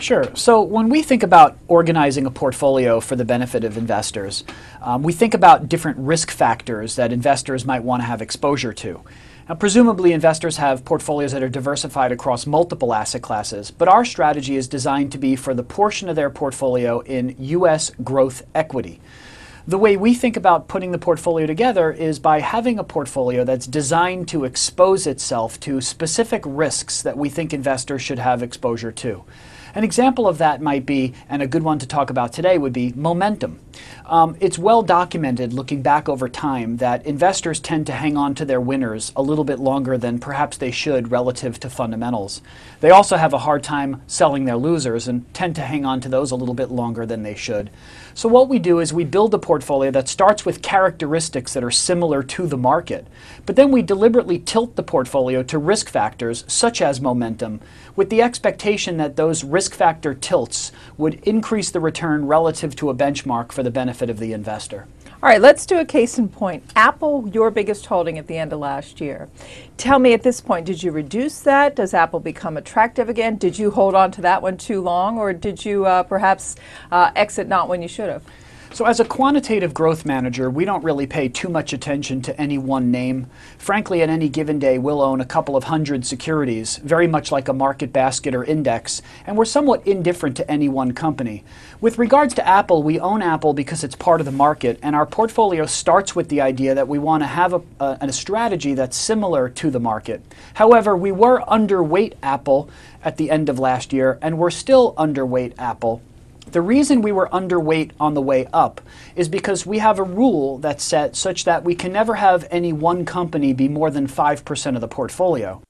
Sure. So when we think about organizing a portfolio for the benefit of investors, we think about different risk factors that investors might want to have exposure to. Now, presumably, investors have portfolios that are diversified across multiple asset classes, but our strategy is designed to be for the portion of their portfolio in U.S. growth equity. The way we think about putting the portfolio together is by having a portfolio that's designed to expose itself to specific risks that we think investors should have exposure to. An example of that might be, and a good one to talk about today would be momentum. It's well documented looking back over time that investors tend to hang on to their winners a little bit longer than perhaps they should relative to fundamentals. They also have a hard time selling their losers and tend to hang on to those a little bit longer than they should. So what we do is we build a portfolio that starts with characteristics that are similar to the market, but then we deliberately tilt the portfolio to risk factors such as momentum, with the expectation that those risk factor tilts would increase the return relative to a benchmark for the benefit of the investor. All right, let's do a case in point. Apple, your biggest holding at the end of last year. Tell me at this point, did you reduce that? Does Apple become attractive again? Did you hold on to that one too long, or did you perhaps exit not when you should have? So as a quantitative growth manager, we don't really pay too much attention to any one name. Frankly, at any given day, we'll own a couple of hundred securities, very much like a market basket or index, and we're somewhat indifferent to any one company. With regards to Apple, we own Apple because it's part of the market, and our portfolio starts with the idea that we want to have a strategy that's similar to the market. However, we were underweight Apple at the end of last year, and we're still underweight Apple. The reason we were underweight on the way up is because we have a rule that's set such that we can never have any one company be more than 5% of the portfolio.